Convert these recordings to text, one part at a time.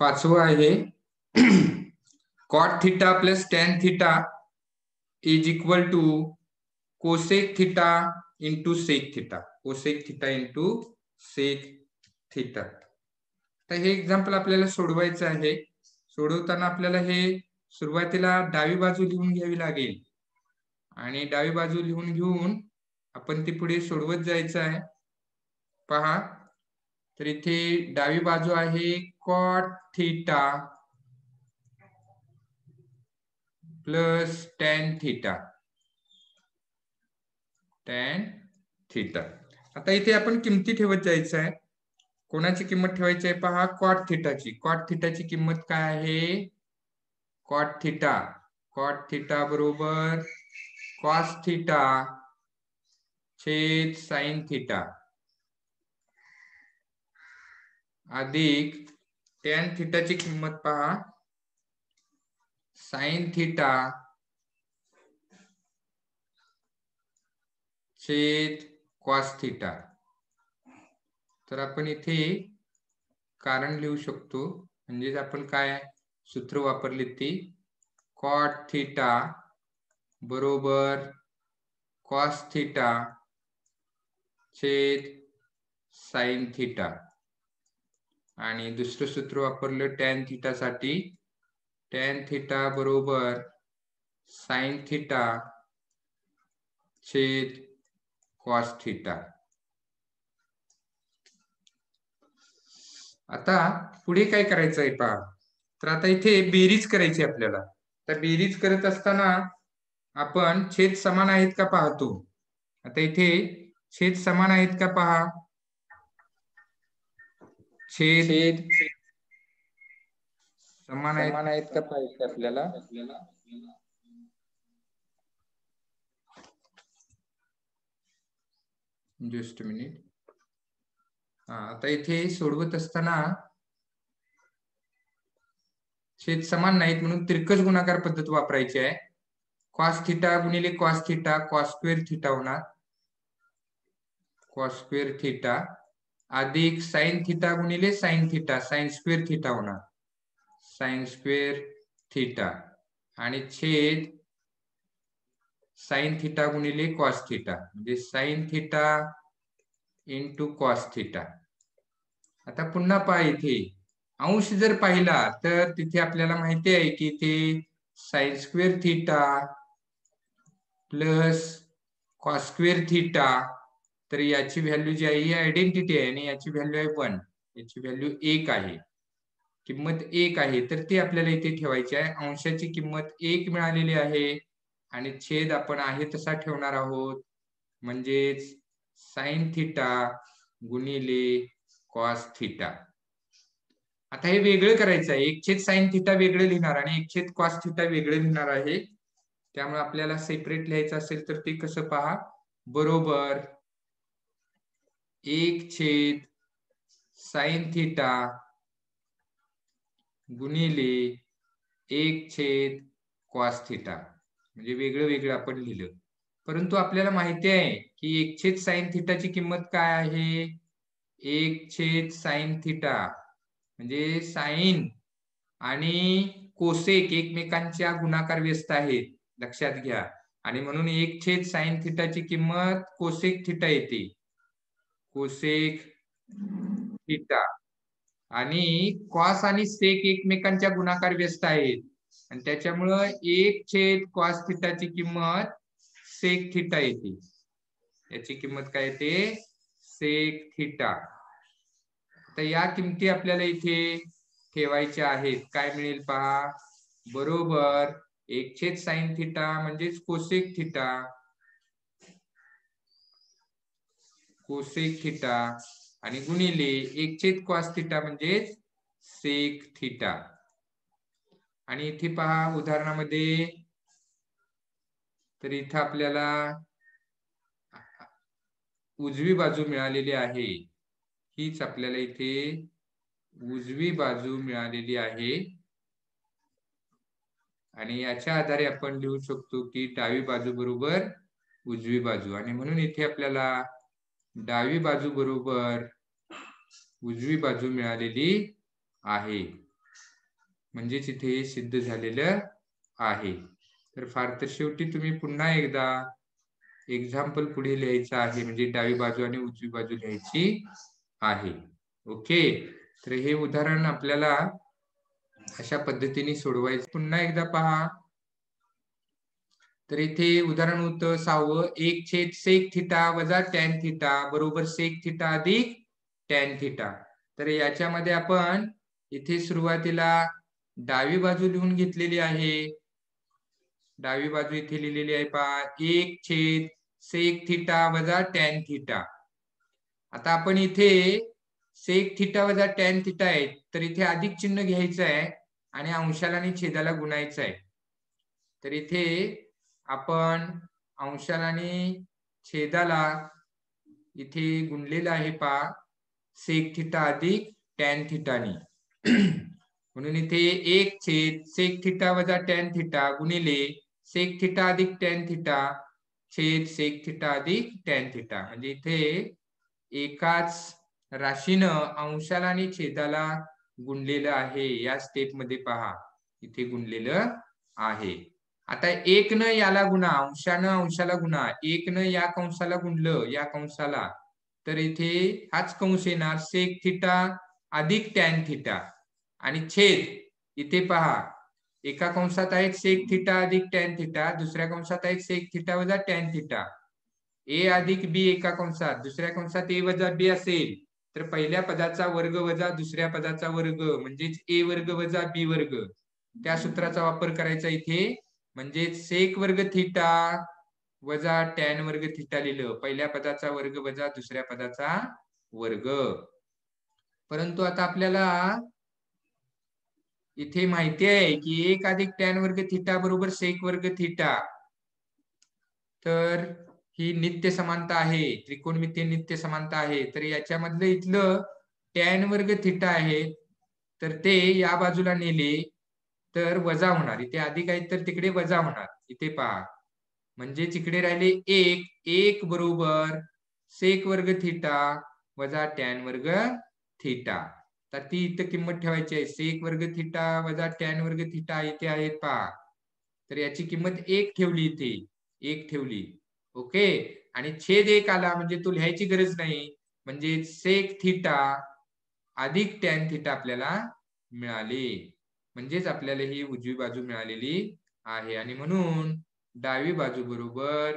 पाचवं आहे cot theta plus tan theta is equal to cosec theta into sec theta. Cosec theta into sec theta. तर हे example आपल्याला सोडवायचं आहे. सोडवताना आपल्याला हे सुरुवातीला डावी बाजू लिहून घ्यावी लागेल आणि डावी बाजू लिहून घेऊन आपण ती पुढे सोडवत जायचं आहे. पहा, तर इथे डावी बाजू आहे cot theta plus tan theta. Tan theta. आता इथे आपण किमती ठेवत जायचं आहे. कोणाची किंमत ठेवायची आहे पहा, कॉट थिटाची. कॉट थिटाची किंमत काय आहे? Cot theta. कॉट थिटा बरोबर कॉस थिटा छेद साइन थिटा अधिक टॅन थिटाची किंमत पहा, साइन थिटा छेद कॉस थिटा. तर आपण इथे कारण लिहू शकतो. म्हणजे आपण काय सूत्र वापरले ती, कॉट थिटा बरोबर कॉस थिटा छेद साइन थिटा. आणि दुसरं सूत्र वापरलं टॅन थिटा साठी, टॅन थिटा बरोबर साइन थिटा छेद कॉस थिटा. आता पुढे काय करायचं आहे पहा, तर आता इथे बेरीज करायची आपल्याला. तर बेरीज करत असताना आपण छेद समान आहेत का पाहतो. आता इथे छेद समान आहेत का पहा. छेद समान आहेत का पाहायचे आपल्याला. Just minute. आता इथे सोडवत असताना छेद समान नाहीत म्हणून तिरकस गुणाकार पद्धत वापरायची आहे. कॉस थिटा गुणिले cos theta cos square theta होणार. कॉस स्क्वेअर थिटा अधिक साइन थिटा गुणिले sine theta sine square theta होणार. साइन स्क्वेअर थिटा आणि छेद साइन थिटा गुणिले कॉस थिटा म्हणजे sine theta into cos theta. आता पुन्हा पहा, इथे अंश जर पाहिला तर तिथे आपल्याला माहिती आहे की इथे sine square theta plus cos square theta. तर याची व्हॅल्यू जी आहे ही आयडेंटिटी आहे आणि याची व्हॅल्यू आहे 1. याची व्हॅल्यू 1 आहे, किंमत 1 आहे. तर ती आपल्याला इथे ठेवायची आहे. अंशाची किंमत 1 मिळालेली आहे आणि छेद आपण आहे तसा ठेवणार आहोत. म्हणजेच साइन थिटा गुणिले कॉस थिटा. आता हे वेगळं करायचं आहे. 1 छेद साइन थिटा वेगळं लिहिणार आणि 1 छेद कॉस थिटा वेगळं लिहिणार आहे. त्यामुळे आपल्याला सेपरेट लिहायचं असेल तर ते कसं पहा, बरोबर 1 छेद साइन थिटा गुणिले 1 छेद कॉस थिटा. म्हणजे वेगळं वेगळं आपण लिहिलं. परंतु आपल्याला माहिती आहे की 1 छेद साइन थिटाची किंमत काय आहे, 1 छेद साइन थिटा म्हणजे साइन आणि कोसेक एकमेकांच्या गुणाकार व्यस्त आहेत, लक्षात घ्या. आणि म्हणून 1 छेद साइन थिटाची किंमत कोसेक थिटा येते. कोसेक थिटा आणि कॉस आणि सेक एकमेकांच्या गुणाकार व्यस्त आहेत आणि त्याच्यामुळं 1 छेद कॉस थिटाची किंमत सेक थिटा येते. याची किंमत काय येते, सेक थिटा. तर या किमती आपल्याला इथे ठेवायच्या आहेत. काय मिळेल पहा, बरोबर 1 छेद साइन थिटा म्हणजेच कोसेक थिटा, कोसेक थिटा आणि गुणिले 1 छेद कॉस थिटा म्हणजेच सेक थिटा. आणि इथे पहा उदाहरणामध्ये, तर इथं आपल्याला उजवी बाजू मिळालेली आहे. हीच आपल्याला इथे उजवी बाजू मिळालेली आहे आणि याच्या आधारे आपण लिहू शकतो की डावी बाजू बरोबर उजवी बाजू. आणि म्हणून इथे आपल्याला डावी बाजू बरोबर उजवी बाजू मिळालेली आहे. म्हणजेच इथे सिद्ध झालेलं आहे. तर फार तर शेवटी तुम्ही पुन्हा एकदा एक्झाम्पल पुढे लिहायचं आहे, म्हणजे डावी बाजू आणि उजवी बाजू लिहायची आहे. ओके, तर हे उदाहरण आपल्याला अशा पद्धतीने सोडवायचं. पुन्हा एकदा पहा. तर इथे उदाहरण होतं 6वं, 1/sec वजा tan थिटा बरोबर sec थिटा अधिक tan थिटा. तर याच्यामध्ये आपण इथे सुरुवातीला डावी बाजू लिहून घेतलेली आहे. डावी बाजू इथे लिहिलेली आहे पहा, 1/sec थिटा वजा tan थिटा. आता आपण इथे sec थिटा वजा tan थिटा आहे, तर इथे अधिक चिन्ह घ्यायचं आहे आणि अंशाला आणि छेदाला गुणायचं आहे. तर इथे आपण अंशाला आणि छेदाला इथे गुणलेलं आहे पहा, sec थिटा अधिक tan थिटानी. म्हणून इथे 1/sec थिटा वजा tan थिटा गुणिले sec थिटा अधिक tan थिटा छेद sec थिटा अधिक tan थिटा. म्हणजे इथे एकाच राशीनं अंशाला आणि छेदाला गुणलेलं आहे. या स्टेप मध्ये पहा, इथे गुणलेलं आहे. आता 1 न याला गुणा, अंशानं अंशाला गुणा, 1 न या कंसाला गुणलं या कंसाला, तर इथे हाच कंस येणार sec थिटा अधिक tan थिटा आणि छेद इथे पहा, एका कंसात आहे sec थिटा अधिक tan थिटा, दुसऱ्या कंसात आहे sec थिटा वजा tan थिटा. a अधिक b एका कंसात, दुसऱ्या कंसात a वजा b असेल, तर पहिल्या पदाचा वर्ग वजा दुसऱ्या पदाचा वर्ग म्हणजेच a वर्ग वजा b वर्ग, त्या सूत्राचा वापर करायचा इथे. म्हणजे sec वर्ग थिटा वजा tan वर्ग थिटा लिहिलं, पहिल्या पदाचा वर्ग वजा दुसऱ्या पदाचा वर्ग. परंतु आता आपल्याला इथे माहिती आहे की 1 अधिक tan वर्ग थिटा बरोबर sec वर्ग थिटा. तर ही नित्य समानता आहे, त्रिकोणमितीय नित्य समानता आहे. तर याच्यामधलं इथलं tan वर्ग थिटा आहे, तर ते या बाजूला नेले तर वजा होणार. इथे अधिक आहे तर तिकडे वजा होणार. इथे पहा, म्हणजे तिकडे राहिले 1 बरोबर sec वर्ग थिटा वजा tan वर्ग थिटा. तर ती इथं किंमत ठेवायची आहे. sec वर्ग थिटा वजा tan वर्ग थिटा इथे आहेत पहा. तर याची किंमत 1 ठेवली, इथे 1 ठेवली. ओके, आणि छेद 1 आला म्हणजे तो लिहायची गरज नाही. म्हणजे sec थिटा अधिक tan थिटा आपल्याला मिळाले. म्हणजेच आपल्याला ही उजवी बाजू मिळालेली आहे आणि म्हणून डावी बाजू बरोबर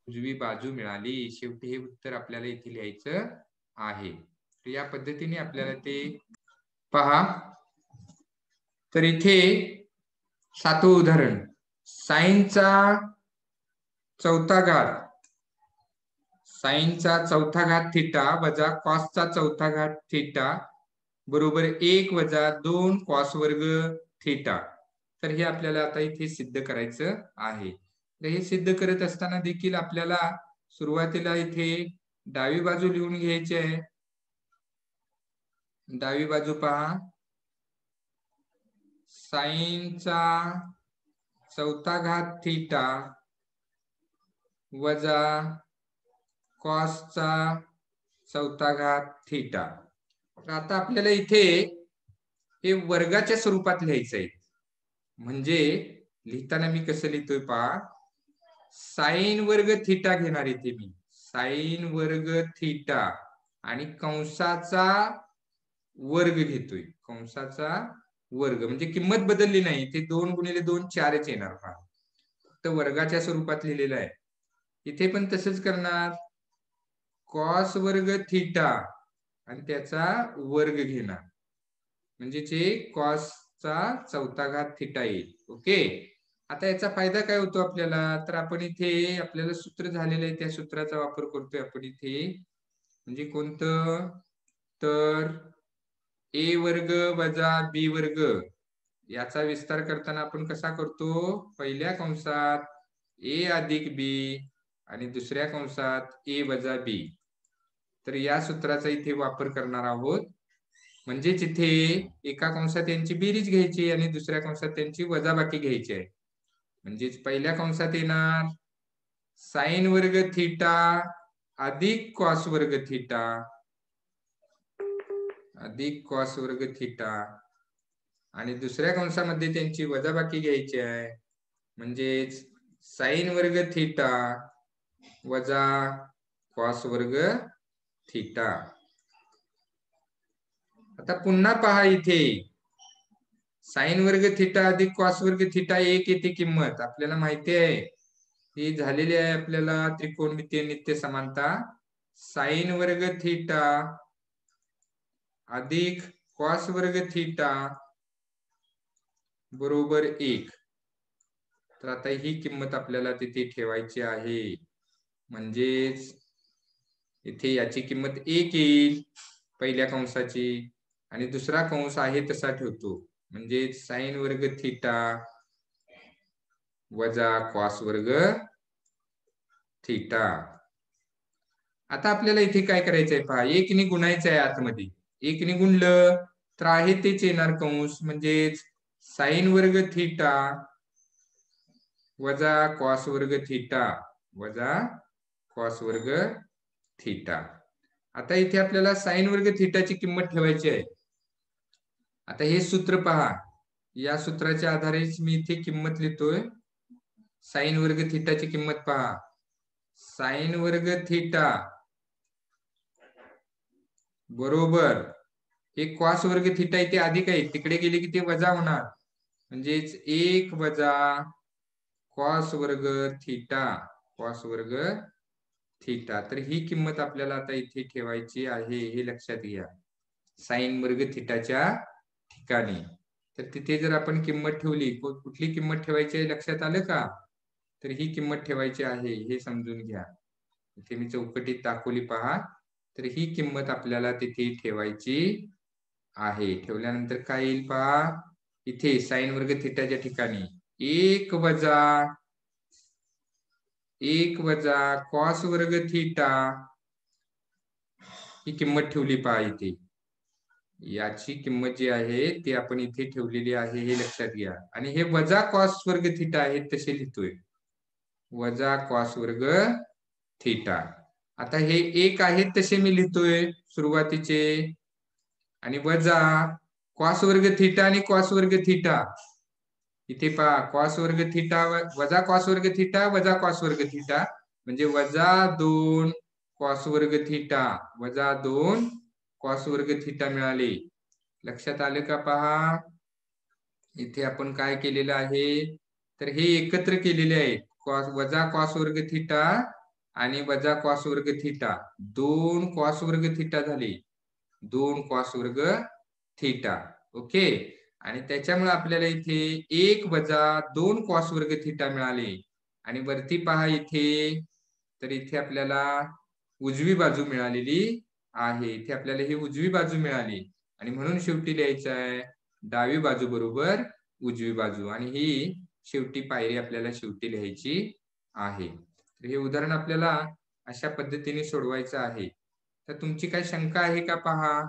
उजवी बाजू मिळाली. शेवटी हे उत्तर आपल्याला इथे लिहायचं आहे. तर या पद्धतीने आपल्याला ते पहा. तर इथे 7वं उदाहरण, साइनचा चौथा घात थिटा वजा कॉसचा चौथा घात थिटा बरोबर 1 वजा 2 कॉस वर्ग थिटा. तर हे आपल्याला आता इथे सिद्ध करायचं आहे. तर हे सिद्ध करत असताना देखील आपल्याला सुरुवातीला इथे डावी बाजू लिहून घ्यायची आहे. डावी बाजू पहा, साइनचा चौथा घात थिटा वजा कॉसचा चौथा घात थिटा. आता आपल्याला इथे हे वर्गाच्या स्वरूपात लिहायचं आहे. म्हणजे लिहिताना मी कसं लिहितोय पहा, साइन वर्ग थिटा घेणार इथे मी, साइन वर्ग थिटा आणि कंसाचा वर्ग घेतोय, कंसाचा वर्ग. म्हणजे किंमत बदलली नाही, ते 2 गुणिले 2 4च येणार पहा, फक्त वर्गाच्या स्वरूपात लिहिलेलं आहे. इथे पण तसंच करणार, कॉस वर्ग थिटा आणि त्याचा वर्ग घेणार, म्हणजे जे कॉसचा चौथा घात थिटा येईल. ओके, आता याचा फायदा काय होतो आपल्याला, तर आपण इथे आपल्याला सूत्र झालेलं आहे, त्या सूत्राचा वापर करतोय आपण इथे. म्हणजे कोणतं, तर a वर्ग वजा b वर्ग याचा विस्तार करताना आपण कसा करतो, पहिल्या कंसात a अधिक b आणि दुसऱ्या कंसात a वजा b. तर या सूत्राचा इथे वापर करणार आहोत. म्हणजेच इथे एका कंसात त्यांची बेरीज घ्यायची आणि दुसऱ्या कंसात त्यांची वजाबाकी घ्यायची आहे. म्हणजेच पहिल्या कंसात येणार साइन वर्ग थिटा अधिक कॉस वर्ग थिटा अधिक कॉस वर्ग थिटा आणि दुसऱ्या कंसामध्ये त्यांची वजाबाकी घ्यायची आहे. म्हणजेच साइन वर्ग थिटा वजा कॉस वर्ग थिटा. आता पुन्हा पहा इथे साइन वर्ग थिटा अधिक कॉस वर्ग थिटा 1 येते किंमत. आपल्याला माहिती आहे ही झालेली आहे आपल्याला त्रिकोणमितीय नित्य समानता. साइन वर्ग थिटा अधिक कॉस वर्ग थिटा बरोबर 1. तर आता ही किंमत आपल्याला तिथे ठेवायची आहे. म्हणजेच इथे याची किंमत 1 येईल पहिल्या कंसाची आणि दुसरा कंस आहे तसा ठेवतो. म्हणजे साइन वर्ग थिटा वजा कॉस वर्ग थिटा. आता आपल्याला इथे काय करायचंय पहा, 1 ने गुणायचं आहे आतमध्ये. 1 ने गुणलं तर आहे तेच येणार कंस. म्हणजेच साइन वर्ग थिटा वजा कॉस वर्ग थिटा वजा कॉस वर्ग थिटा. आता इथे आपल्याला साइन वर्ग थिटाची किंमत ठेवायची आहे. आता हे सूत्र पहा, या सूत्राच्या आधारेच मी इथे किंमत लिहितोय. साइन वर्ग थिटाची किंमत पहा, साइन वर्ग थिटा बरोबर हे कॉस वर्ग थिटा इथे अधिक आहे, तिकडे गेले की ते वजा होणार. म्हणजेच 1 वजा कॉस वर्ग थिटा कॉस वर्ग थिटा. तर ही किंमत आपल्याला आता इथे ठेवायची आहे, हे लक्षात घ्या. साइन वर्ग थिटाच्या ठिकाणी. तर तिथे जर आपण किंमत ठेवली, कुठली किंमत ठेवायची आहे लक्षात आलं का? तर ही किंमत ठेवायची आहे हे समजून घ्या. इथे मी चौकटीत दाखवली पहा. तर ही किंमत आपल्याला तिथे ठेवायची आहे. ठेवल्यानंतर काय येईल पहा, इथे साइन वर्ग थिटाच्या ठिकाणी 1 वजा कॉस वर्ग थिटा ही किंमत ठेवली पहा इथे. याची किंमत जी आहे ती आपण इथे ठेवलेली आहे हे लक्षात घ्या. आणि हे वजा कॉस वर्ग थिटा आहे तसे लिहितोय, वजा कॉस वर्ग थिटा. आता हे 1 आहेत तसे मी लिहितोय सुरुवातीचे, आणि वजा कॉस वर्ग थिटा आणि कॉस वर्ग थिटा. इथे पहा कॉस वर्ग थिटा वजा कॉस वर्ग थिटा वजा कॉस वर्ग थिटा म्हणजे वजा 2 कॉस वर्ग थिटा वजा 2 कॉस वर्ग थिटा मिळाले. लक्षात आले का पहा? इथे आपण काय केलेलं आहे, तर हे एकत्र केलेले आहेत. वजा कॉस वर्ग थिटा आणि वजा कॉस वर्ग थिटा, 2 कॉस वर्ग थिटा झाले, 2 कॉस वर्ग थिटा. ओके. आणि त्याच्यामुळे आपल्याला इथे 1 वजा 2 कॉस वर्ग थिटा मिळाले. आणि वरती पहा इथे, तर इथे आपल्याला उजवी बाजू मिळालेली आहे. इथे आपल्याला ही उजवी बाजू मिळाली आणि म्हणून शेवटी लिहायचं आहे डावी बाजू बरोबर उजवी बाजू. आणि ही शेवटी पायरी आपल्याला शेवटी लिहायची आहे. तर हे उदाहरण आपल्याला अशा पद्धतीने सोडवायचं आहे. तर तुमची काय शंका आहे का पहा?